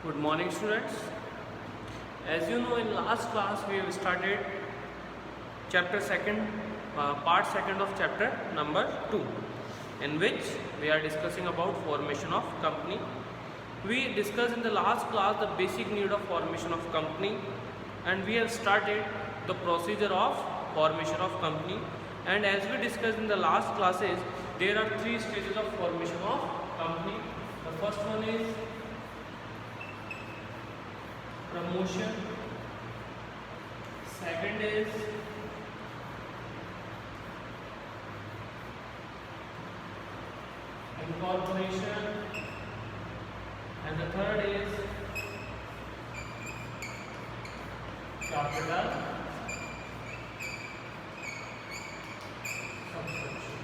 Good morning, students. As you know, in last class we have started chapter second, part second of chapter number 2, in which we are discussing about formation of company. We discussed in the last class the basic need of formation of company, and we have started the procedure of formation of company. And as we discussed in the last classes, there are 3 stages of formation of company. The first one is promotion, second is incorporation, and the third is capital subscription.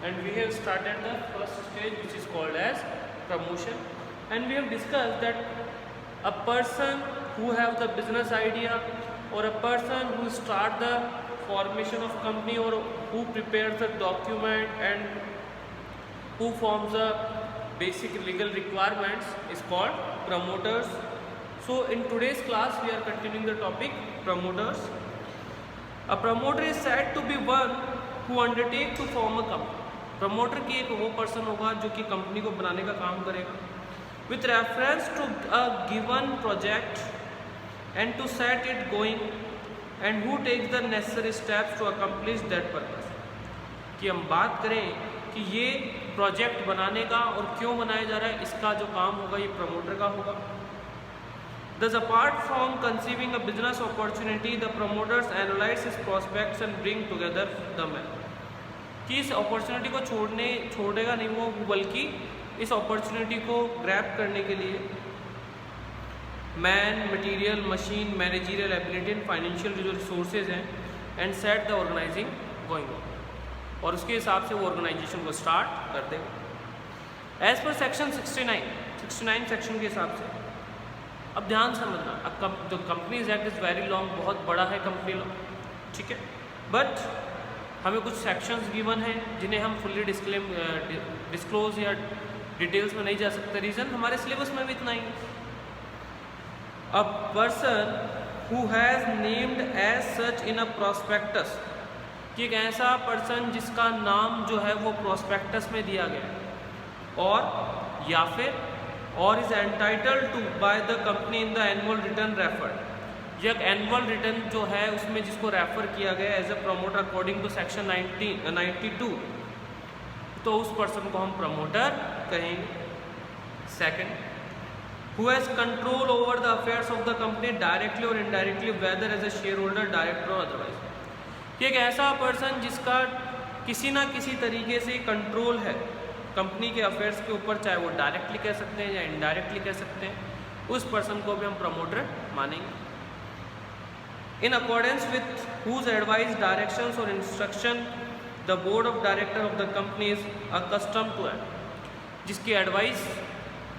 And we have started the first stage, which is called as promotion. And we have discussed that a person who have the business idea, or a person who start the formation of company, or who prepares the document and who forms the basic legal requirements, is called promoters. So in today's class we are continuing the topic promoters. A promoter is said to be one who undertake to form a company. Promoter की एक वो person होगा जो कि company को बनाने का काम करेगा with reference to a given project and to set it going, and who takes the necessary steps to accomplish that purpose. कि हम बात करें कि ये प्रोजेक्ट बनाने का और क्यों बनाया जा रहा है, इसका जो काम होगा ये प्रमोटर का होगा. Thus, apart from conceiving a business opportunity, the promoters analyze its prospects and bring together the men. कि इस अपॉर्चुनिटी को छोड़ेगा नहीं वो, बल्कि इस अपॉर्चुनिटी को ग्रैब करने के लिए man, material, machine, managerial ability and financial जो रिसोर्सेज हैं, and set the organizing going on, और उसके हिसाब से वो ऑर्गेनाइजेशन को स्टार्ट कर देगा एज पर सेक्शन 69 सेक्शन के हिसाब से. अब ध्यान समझना, अब the companies act is very long, बहुत बड़ा है कंपनी लॉ, ठीक है, बट हमें कुछ सेक्शंस गिवन हैं जिन्हें हम फुल्ली डिस्क्लोज या डिटेल्स में नहीं जा सकते. रीज़न हमारे सिलेबस में भी इतना ही. A person who has named as such in a prospectus, कि एक ऐसा पर्सन जिसका नाम जो है वो प्रोस्पेक्टस में दिया गया है, और या फिर और is entitled to by the company in the annual return referred, या एनुअल रिटर्न जो है उसमें जिसको रेफर किया गया as a promoter according to section 92, तो उस पर्सन को हम प्रमोटर कहेंगे. Second, who has control over the affairs of the company directly और indirectly, whether as a share holder, director और अदरवाइज. कि एक ऐसा पर्सन जिसका किसी ना किसी तरीके से कंट्रोल है कंपनी के अफेयर्स के ऊपर, चाहे वो डायरेक्टली कह सकते हैं या इनडायरेक्टली कह सकते हैं, उस पर्सन को भी हम प्रमोटर मानेंगे. In accordance with whose advice, directions or instruction the board of director of the company is accustomed to act, जिसकी एडवाइस,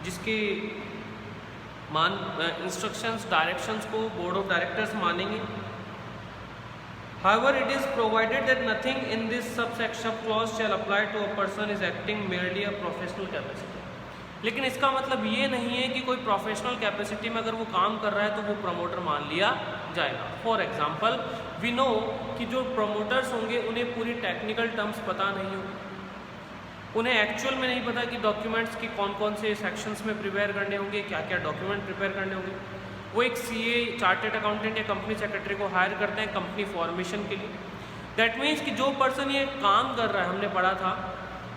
जिसके इंस्ट्रक्शंस, डायरेक्शंस को बोर्ड ऑफ डायरेक्टर्स मानेंगे. However, it is provided that nothing in this subsection clause shall apply to a person is acting merely a professional capacity. लेकिन इसका मतलब ये नहीं है कि कोई प्रोफेशनल कैपेसिटी में अगर वो काम कर रहा है तो वो प्रमोटर मान लिया जाएगा. फॉर एग्जांपल, वी नो कि जो प्रमोटर्स होंगे उन्हें पूरी टेक्निकल टर्म्स पता नहीं होंगे, उन्हें एक्चुअल में नहीं पता कि डॉक्यूमेंट्स की कौन कौन से सेक्शंस में प्रिपेयर करने होंगे, क्या क्या डॉक्यूमेंट प्रिपेयर करने होंगे. वो एक सीए, चार्टेड अकाउंटेंट या कंपनी सेक्रेटरी को हायर करते हैं कंपनी फॉर्मेशन के लिए. दैट मीन्स कि जो पर्सन ये काम कर रहा है, हमने पढ़ा था,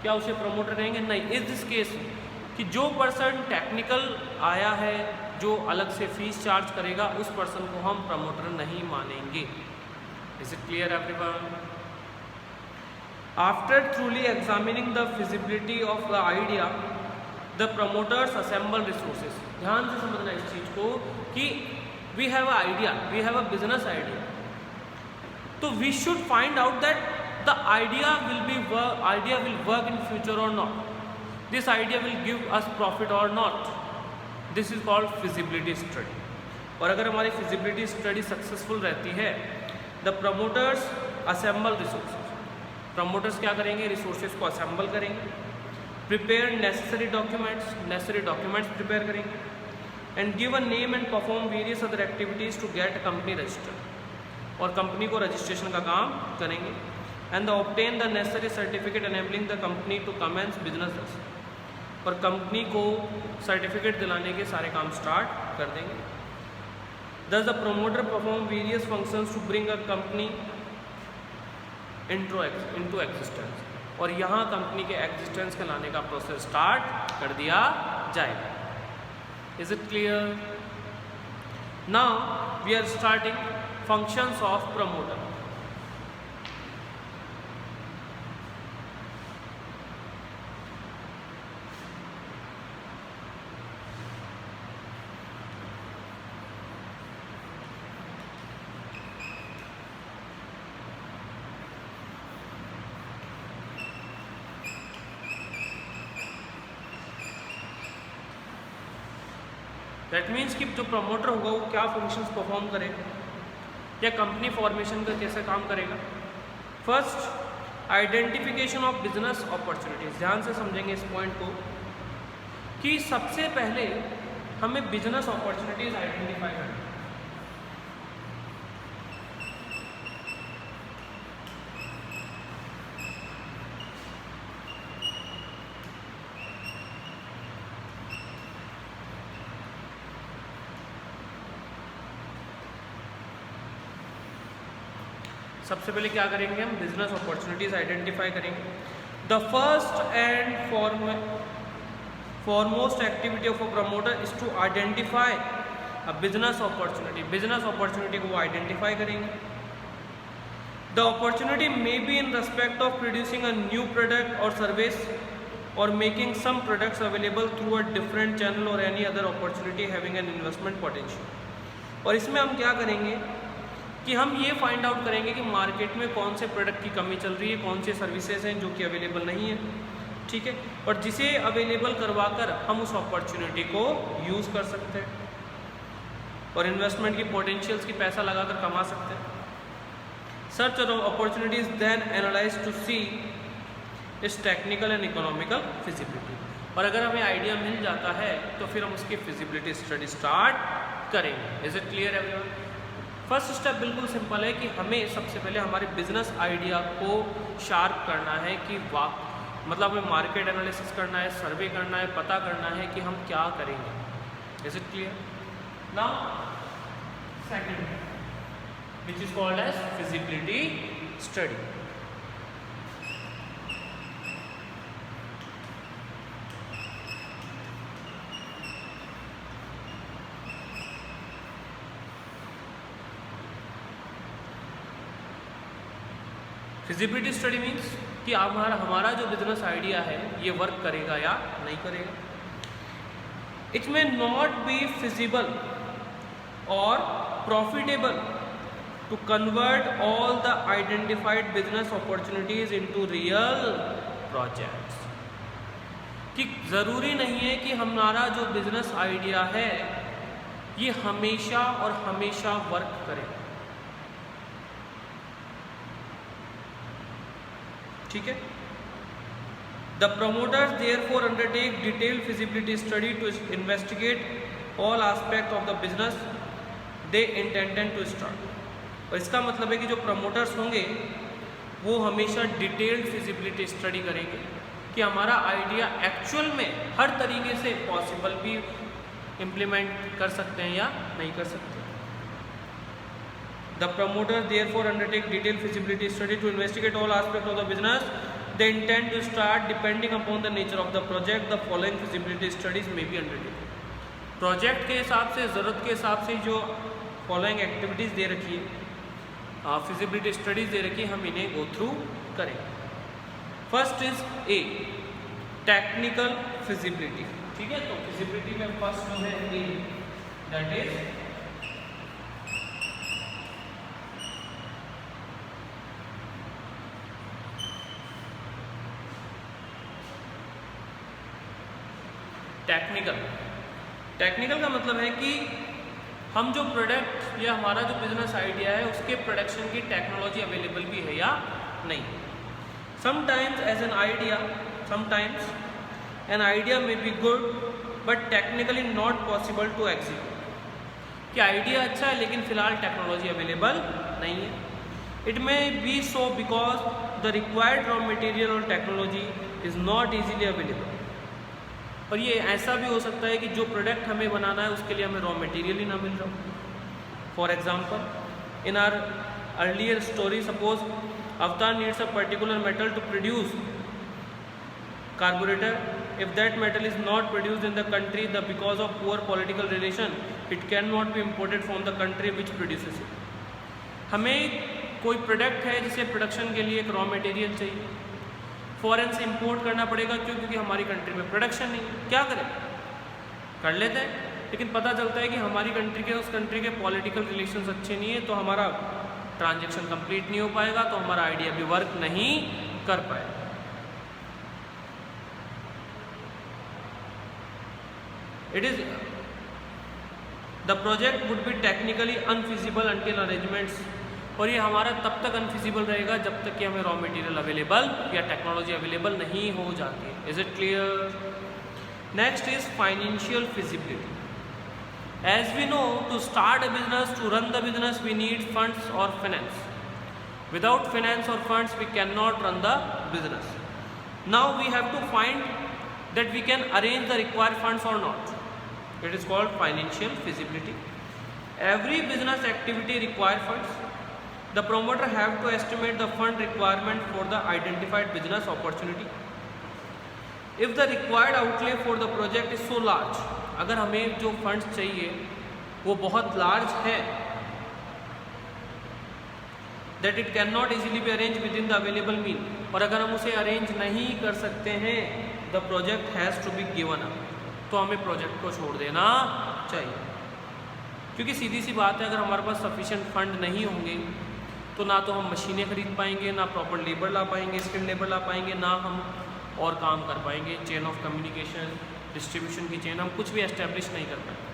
क्या उसे प्रमोटर कहेंगे? नहीं. इस दिस केस कि जो पर्सन टेक्निकल आया है, जो अलग से फीस चार्ज करेगा, उस पर्सन को हम प्रमोटर नहीं मानेंगे. Is it clear everyone? After truly examining the feasibility of the idea, the promoters assemble resources. ध्यान से समझना इस चीज़ को कि we have a idea, we have a business idea, तो we should find out that the idea will work in future और not. This idea will give us profit or not. This is called feasibility study. और अगर हमारी feasibility study successful रहती है, the promoters assemble resources. Promoters क्या करेंगे? Resources को assemble करेंगे. प्रिपेयर नेसेसरी डॉक्यूमेंट्स प्रिपेयर करेंगे, and give a name and perform various other activities to get company registered, और कंपनी को रजिस्ट्रेशन का काम करेंगे, and obtain the necessary certificate enabling the company to commence business, और company को certificate दिलाने के सारे काम स्टार्ट कर देंगे। Thus the promoter perform various functions to bring a company into existence, और यहाँ कंपनी के एग्जिस्टेंस के लाने का प्रोसेस स्टार्ट कर दिया जाएगा। Is it clear? Now we are starting functions of promoter. That means कि जो प्रमोटर होगा वो क्या फंक्शंस परफॉर्म करेगा या कंपनी फॉर्मेशन का कैसे काम करेगा। First, identification of business opportunities. ध्यान से समझेंगे इस पॉइंट को कि सबसे पहले हमें बिजनेस अपॉर्चुनिटीज़ आइडेंटिफाई करनी। सबसे पहले क्या करेंगे, हम बिजनेस अपॉर्चुनिटीज़ आइडेंटिफाई करेंगे। The first and foremost activity of a promoter is to identify a business opportunity. Business opportunity को वो आइडेंटिफाई करेंगे। The opportunity may be in respect of producing a new product और service और making some products available through a different channel और any other opportunity having an investment potential. और इसमें हम क्या करेंगे कि हम ये फाइंड आउट करेंगे कि मार्केट में कौन से प्रोडक्ट की कमी चल रही है, कौन से सर्विसेज हैं जो कि अवेलेबल नहीं है, ठीक है, और जिसे अवेलेबल करवाकर हम उस अपॉर्चुनिटी को यूज़ कर सकते हैं और इन्वेस्टमेंट की पोटेंशियल्स की पैसा लगाकर कमा सकते हैं। Search of opportunities then analyse to see its technical and economical feasibility. और अगर हमें आइडिया मिल जाता है तो फिर हम उसकी फिजिबिलिटी स्टडी स्टार्ट करेंगे। Is it clear everyone? First step बिल्कुल सिंपल है कि हमें सबसे पहले हमारे बिजनेस आइडिया को शार्प करना है कि वाह, मतलब हमें मार्केट एनालिसिस करना है, सर्वे करना है, पता करना है कि हम क्या करेंगे। Is it clear? Now second, which is called as feasibility study. Feasibility study means कि हमारा जो बिजनेस आइडिया है ये वर्क करेगा या नहीं करेगा। It may not be feasible और profitable to convert all the identified business opportunities into real projects। कि ज़रूरी नहीं है कि हमारा जो बिजनेस आइडिया है ये हमेशा और हमेशा वर्क करे, ठीक है। The promoters therefore undertake detailed feasibility study to investigate all aspects of the business they intended to start। और इसका मतलब है कि जो प्रमोटर्स होंगे वो हमेशा डिटेल्ड फिजिबिलिटी स्टडी करेंगे कि हमारा आइडिया एक्चुअल में हर तरीके से पॉसिबल भी इम्प्लीमेंट कर सकते हैं या नहीं कर सकते। The promoter therefore undertake detailed feasibility study to investigate all aspect of the business they intend to start depending upon the nature of the project the following feasibility studies may be undertaken. Project के हिसाब से, ज़रूरत के हिसाब से जो following activities दे रखी है, फिजिबिलिटी स्टडीज दे रखी, हम इन्हें गो थ्रू करेंगे। First is a technical feasibility, ठीक है। तो फिजिबिलिटी में फर्स्ट जो है ए, दैट इज टेक्निकल। टेक्निकल का मतलब है कि हम जो प्रोडक्ट या हमारा जो बिजनेस आइडिया है उसके प्रोडक्शन की टेक्नोलॉजी अवेलेबल भी है या नहीं। Sometimes as an idea, sometimes an idea may be good but technically not possible to execute, कि आइडिया अच्छा है लेकिन फिलहाल टेक्नोलॉजी अवेलेबल नहीं है. It may be so because the required raw material और technology is not easily available. और ये ऐसा भी हो सकता है कि जो प्रोडक्ट हमें बनाना है उसके लिए हमें रॉ मटेरियल ही ना मिल रहा हो. For example, in our earlier story, suppose Avatar needs a particular metal to produce carburetor. If that metal is not produced in the country, because of poor political relation, it cannot be imported from the country which produces it. हमें कोई product है जिसे production के लिए एक raw material चाहिए, foreign से import करना पड़ेगा. क्यों? क्योंकि हमारी कंट्री में प्रोडक्शन नहीं है. क्या करें? कर लेते हैं, लेकिन पता चलता है कि हमारी कंट्री के उस कंट्री के पॉलिटिकल रिलेशंस अच्छे नहीं है, तो हमारा ट्रांजेक्शन कंप्लीट नहीं हो पाएगा, तो हमारा आइडिया भी वर्क नहीं कर पाएगा. It is the project would be technically unfeasible until arrangements, और ये हमारा तब तक अनफिजिबल रहेगा जब तक कि हमें रॉ मटेरियल अवेलेबल या टेक्नोलॉजी अवेलेबल नहीं हो जाती है. Is it clear? Next is financial feasibility. As we know, to start a business, to run the business, we need funds और फाइनेंस. विदाउट फाइनेंस और funds we can not run the business. Now we have to find that we can arrange the required funds or not. It is called financial feasibility. Every business activity requires funds. The promoter have to estimate the fund requirement for the identified business opportunity. If the required outlay for the project is so large, अगर हमें जो funds चाहिए वो बहुत large है, that it cannot easily be arranged within the available mean, और अगर हम उसे अरेंज नहीं कर सकते हैं, the project has to be given up, तो हमें प्रोजेक्ट को छोड़ देना चाहिए. क्योंकि सीधी सी बात है, अगर हमारे पास सफिशिएंट फंड नहीं होंगे तो ना तो हम मशीनें खरीद पाएंगे, ना प्रॉपर लेबर ला पाएंगे, स्किल्ड लेबर ला पाएंगे, ना हम और काम कर पाएंगे. चेन ऑफ कम्युनिकेशन, डिस्ट्रीब्यूशन की चेन, हम कुछ भी एस्टेब्लिश नहीं कर पाएंगे.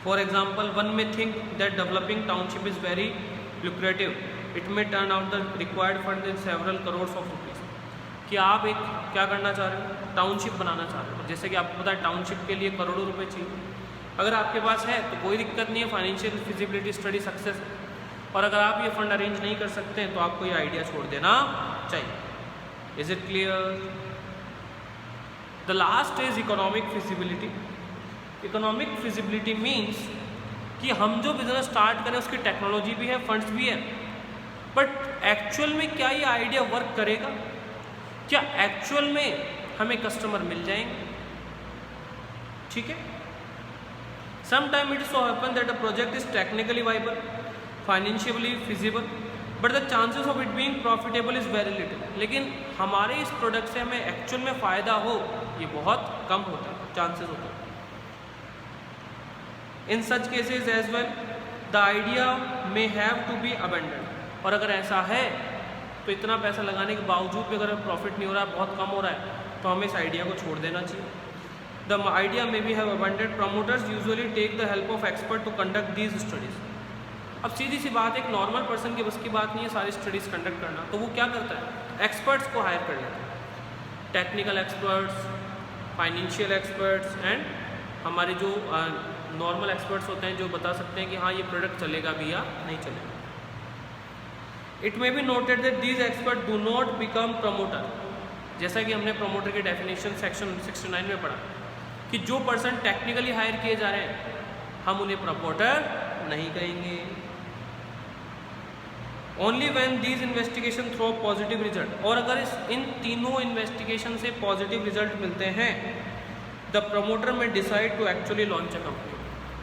For example, one may think that developing township is very lucrative. It may turn out the required fund in several crores of rupees. कि आप एक क्या करना चाह रहे हो? टाउनशिप बनाना चाह रहे हो. जैसे कि आपको पता है टाउनशिप के लिए करोड़ों रुपए चाहिए. अगर आपके पास है तो कोई दिक्कत नहीं है, फाइनेंशियल फिजिबिलिटी स्टडी सक्सेस है. और अगर आप ये फंड अरेंज नहीं कर सकते हैं तो आपको ये आइडिया छोड़ देना चाहिए. Is it clear? The last is economic feasibility. Economic feasibility means कि हम जो बिजनेस स्टार्ट करें उसकी टेक्नोलॉजी भी है, फंड्स भी है, बट एक्चुअल में क्या ये आइडिया वर्क करेगा? क्या एक्चुअल में हमें कस्टमर मिल जाएंगे? ठीक है. Sometime it so happen that a project is technically viable, financially feasible, but the chances of it being profitable is very little. लेकिन हमारे इस प्रोडक्ट से हमें एक्चुअल में फ़ायदा हो ये बहुत कम होता है, चांसेस होते हैं. In such cases as well the idea may have to be abandon. और अगर ऐसा है तो इतना पैसा लगाने के बावजूद भी अगर प्रॉफिट नहीं हो रहा है, बहुत कम हो रहा है, तो हमें इस आइडिया को छोड़ देना चाहिए. The idea may be have abandoned. Promoters usually take the help of expert to conduct these studies. अब सीधी सी बात, एक नॉर्मल पर्सन की बस की बात नहीं है सारी स्टडीज़ कंडक्ट करना, तो वो क्या करता है? एक्सपर्ट्स को हायर कर लेता है. Technical experts, financial experts and हमारे जो नॉर्मल एक्सपर्ट्स होते हैं जो बता सकते हैं कि हाँ ये प्रोडक्ट चलेगा भी या नहीं चलेगा. It may be noted that these expert do not become promoter. जैसा कि हमने प्रमोटर की डेफिनेशन सेक्शन 69 में पढ़ा कि जो पर्सन टेक्निकली हायर किए जा रहे हैं हम उन्हें प्रमोटर नहीं कहेंगे. Only when these investigation throw positive result. और अगर इन तीनों इन्वेस्टिगेशन से पॉजिटिव रिजल्ट मिलते हैं, the promoter may decide to actually launch a company.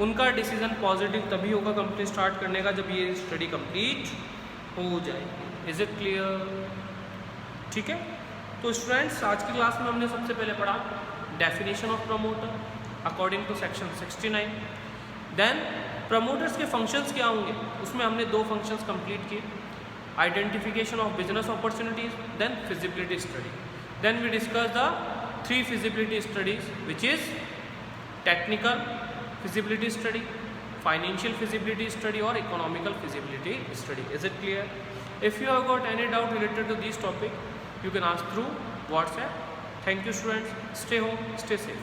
उनका डिसीजन पॉजिटिव तभी होगा कंपनी स्टार्ट करने का जब ये स्टडी कंप्लीट हो जाएगी. Is it clear? ठीक है. तो स्टूडेंट्स, आज की क्लास में हमने सबसे पहले पढ़ा definition of promoter according to section 69. Then promoters के फंक्शंस क्या होंगे, उसमें हमने 2 फंक्शंस कंप्लीट किए, identification of business opportunities, then feasibility study. Then we discuss the 3 feasibility studies which is technical feasibility study, financial feasibility study और economical feasibility study. Is it clear? If you have got any doubt related to this topic you can ask through WhatsApp. Thank you students. Stay home, stay safe.